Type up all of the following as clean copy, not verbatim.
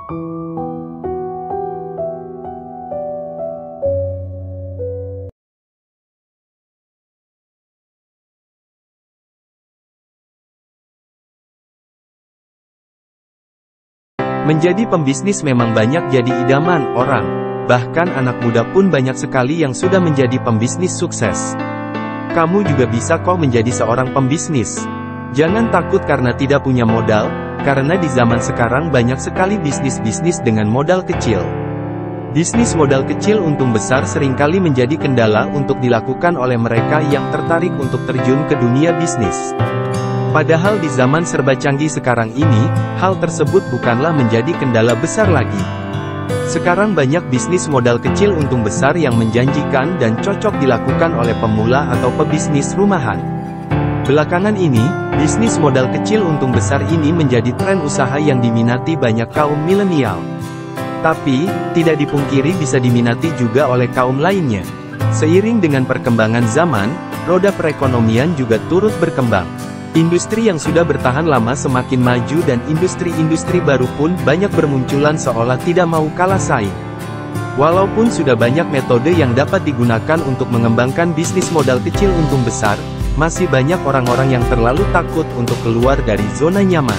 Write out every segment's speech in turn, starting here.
Menjadi pembisnis memang banyak jadi idaman orang. Bahkan anak muda pun banyak sekali yang sudah menjadi pembisnis sukses. Kamu juga bisa kok menjadi seorang pembisnis. Jangan takut karena tidak punya modal, karena di zaman sekarang banyak sekali bisnis-bisnis dengan modal kecil. Bisnis modal kecil untung besar seringkali menjadi kendala untuk dilakukan oleh mereka yang tertarik untuk terjun ke dunia bisnis. Padahal di zaman serba canggih sekarang ini, hal tersebut bukanlah menjadi kendala besar lagi. Sekarang banyak bisnis modal kecil untung besar yang menjanjikan dan cocok dilakukan oleh pemula atau pebisnis rumahan. Belakangan ini, bisnis modal kecil untung besar ini menjadi tren usaha yang diminati banyak kaum milenial. Tapi, tidak dipungkiri bisa diminati juga oleh kaum lainnya. Seiring dengan perkembangan zaman, roda perekonomian juga turut berkembang. Industri yang sudah bertahan lama semakin maju dan industri-industri baru pun banyak bermunculan seolah tidak mau kalah saing. Walaupun sudah banyak metode yang dapat digunakan untuk mengembangkan bisnis modal kecil untung besar, masih banyak orang-orang yang terlalu takut untuk keluar dari zona nyaman.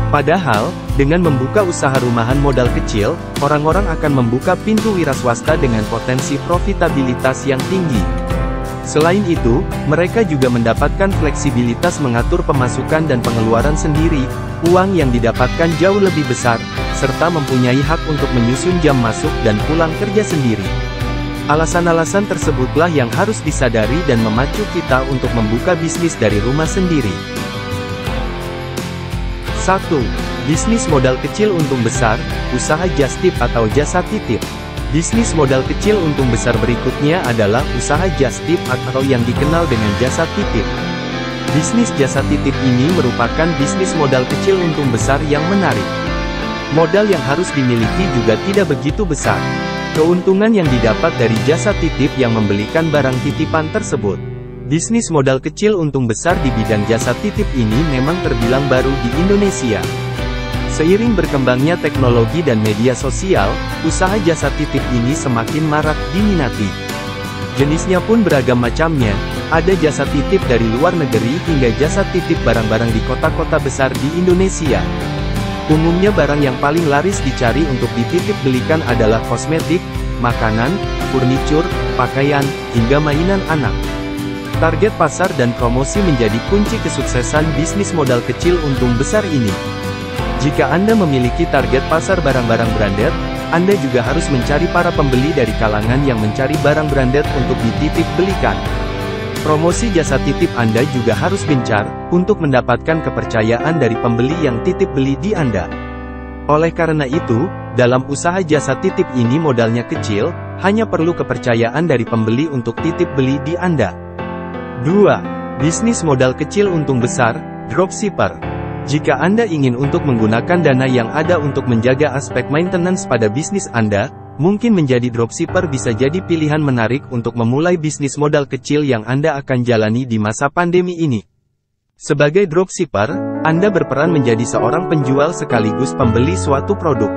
Padahal, dengan membuka usaha rumahan modal kecil, orang-orang akan membuka pintu wira swasta dengan potensi profitabilitas yang tinggi. Selain itu, mereka juga mendapatkan fleksibilitas mengatur pemasukan dan pengeluaran sendiri, uang yang didapatkan jauh lebih besar, serta mempunyai hak untuk menyusun jam masuk dan pulang kerja sendiri. Alasan-alasan tersebutlah yang harus disadari dan memacu kita untuk membuka bisnis dari rumah sendiri. 1. Bisnis modal kecil untung besar, usaha just tip atau jasa titip. Bisnis modal kecil untung besar berikutnya adalah usaha just tip atau yang dikenal dengan jasa titip. Bisnis jasa titip ini merupakan bisnis modal kecil untung besar yang menarik. Modal yang harus dimiliki juga tidak begitu besar. Keuntungan yang didapat dari jasa titip yang membelikan barang titipan tersebut. Bisnis modal kecil untung besar di bidang jasa titip ini memang terbilang baru di Indonesia. Seiring berkembangnya teknologi dan media sosial, usaha jasa titip ini semakin marak diminati. Jenisnya pun beragam macamnya, ada jasa titip dari luar negeri hingga jasa titip barang-barang di kota-kota besar di Indonesia. Umumnya barang yang paling laris dicari untuk dititip belikan adalah kosmetik, makanan, furnitur, pakaian, hingga mainan anak. Target pasar dan promosi menjadi kunci kesuksesan bisnis modal kecil untung besar ini. Jika Anda memiliki target pasar barang-barang branded, Anda juga harus mencari para pembeli dari kalangan yang mencari barang branded untuk dititip belikan. Promosi jasa titip Anda juga harus gencar, untuk mendapatkan kepercayaan dari pembeli yang titip beli di Anda. Oleh karena itu, dalam usaha jasa titip ini modalnya kecil, hanya perlu kepercayaan dari pembeli untuk titip beli di Anda. 2. Bisnis modal kecil untung besar, dropshipper. Jika Anda ingin untuk menggunakan dana yang ada untuk menjaga aspek maintenance pada bisnis Anda, mungkin menjadi dropshipper bisa jadi pilihan menarik untuk memulai bisnis modal kecil yang Anda akan jalani di masa pandemi ini. Sebagai dropshipper, Anda berperan menjadi seorang penjual sekaligus pembeli suatu produk.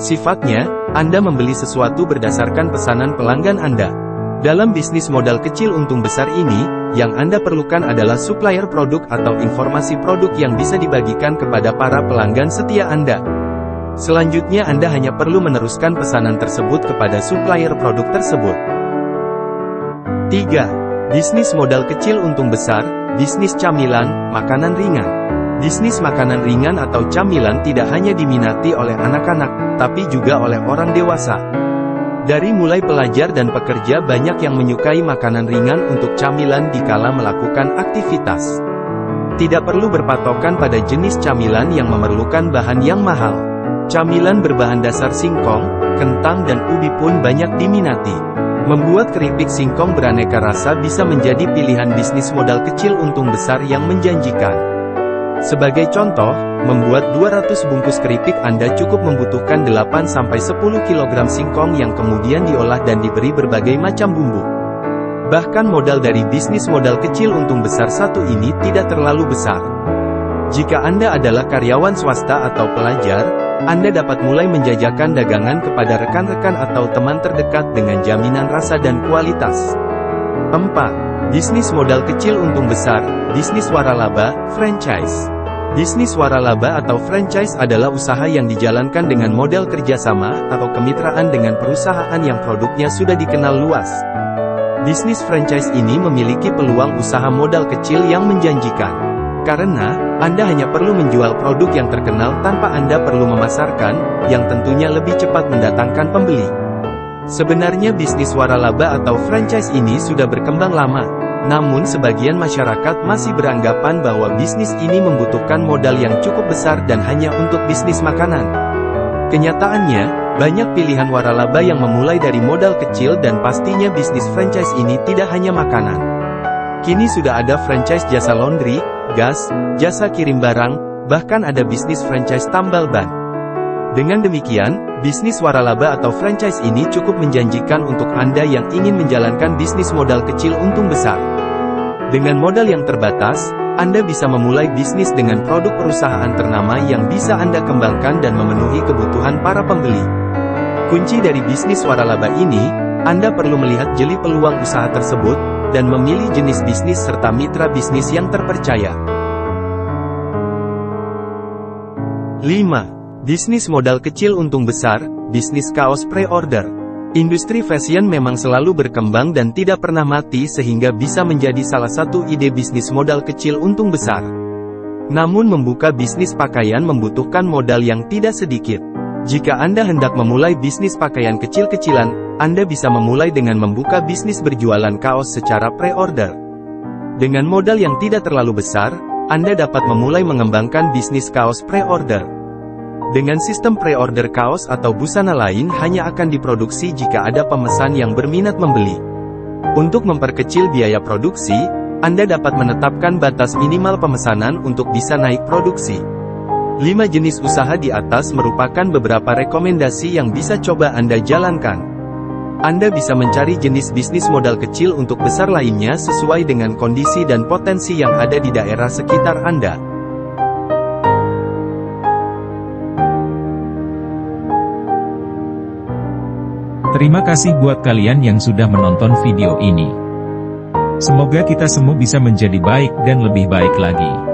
Sifatnya, Anda membeli sesuatu berdasarkan pesanan pelanggan Anda. Dalam bisnis modal kecil untung besar ini, yang Anda perlukan adalah supplier produk atau informasi produk yang bisa dibagikan kepada para pelanggan setia Anda. Selanjutnya Anda hanya perlu meneruskan pesanan tersebut kepada supplier produk tersebut. 3. Bisnis modal kecil untung besar, bisnis camilan, makanan ringan. Bisnis makanan ringan atau camilan tidak hanya diminati oleh anak-anak, tapi juga oleh orang dewasa. Dari mulai pelajar dan pekerja banyak yang menyukai makanan ringan untuk camilan dikala melakukan aktivitas. Tidak perlu berpatokan pada jenis camilan yang memerlukan bahan yang mahal. Camilan berbahan dasar singkong, kentang dan ubi pun banyak diminati. Membuat keripik singkong beraneka rasa bisa menjadi pilihan bisnis modal kecil untung besar yang menjanjikan. Sebagai contoh, membuat 200 bungkus keripik Anda cukup membutuhkan 8-10 kg singkong yang kemudian diolah dan diberi berbagai macam bumbu. Bahkan modal dari bisnis modal kecil untung besar satu ini tidak terlalu besar. Jika Anda adalah karyawan swasta atau pelajar, Anda dapat mulai menjajakan dagangan kepada rekan-rekan atau teman terdekat dengan jaminan rasa dan kualitas. 4. Bisnis modal kecil untung besar, bisnis waralaba, franchise. Bisnis waralaba atau franchise adalah usaha yang dijalankan dengan model kerjasama atau kemitraan dengan perusahaan yang produknya sudah dikenal luas. Bisnis franchise ini memiliki peluang usaha modal kecil yang menjanjikan. Karena, Anda hanya perlu menjual produk yang terkenal tanpa Anda perlu memasarkan, yang tentunya lebih cepat mendatangkan pembeli. Sebenarnya bisnis waralaba atau franchise ini sudah berkembang lama. Namun sebagian masyarakat masih beranggapan bahwa bisnis ini membutuhkan modal yang cukup besar dan hanya untuk bisnis makanan. Kenyataannya, banyak pilihan waralaba yang memulai dari modal kecil dan pastinya bisnis franchise ini tidak hanya makanan. Kini sudah ada franchise jasa laundry, gas, jasa kirim barang, bahkan ada bisnis franchise tambal ban. Dengan demikian, bisnis waralaba atau franchise ini cukup menjanjikan untuk Anda yang ingin menjalankan bisnis modal kecil untung besar. Dengan modal yang terbatas, Anda bisa memulai bisnis dengan produk perusahaan ternama yang bisa Anda kembangkan dan memenuhi kebutuhan para pembeli. Kunci dari bisnis waralaba ini, Anda perlu melihat jeli peluang usaha tersebut, dan memilih jenis bisnis serta mitra bisnis yang terpercaya. 5. Bisnis modal kecil untung besar, bisnis kaos pre-order. Industri fashion memang selalu berkembang dan tidak pernah mati sehingga bisa menjadi salah satu ide bisnis modal kecil untung besar. Namun membuka bisnis pakaian membutuhkan modal yang tidak sedikit. Jika Anda hendak memulai bisnis pakaian kecil-kecilan, Anda bisa memulai dengan membuka bisnis berjualan kaos secara pre-order. Dengan modal yang tidak terlalu besar, Anda dapat memulai mengembangkan bisnis kaos pre-order. Dengan sistem pre-order kaos atau busana lain hanya akan diproduksi jika ada pemesan yang berminat membeli. Untuk memperkecil biaya produksi, Anda dapat menetapkan batas minimal pemesanan untuk bisa naik produksi. 5 jenis usaha di atas merupakan beberapa rekomendasi yang bisa coba Anda jalankan. Anda bisa mencari jenis bisnis modal kecil untuk besar lainnya sesuai dengan kondisi dan potensi yang ada di daerah sekitar Anda. Terima kasih buat kalian yang sudah menonton video ini. Semoga kita semua bisa menjadi baik dan lebih baik lagi.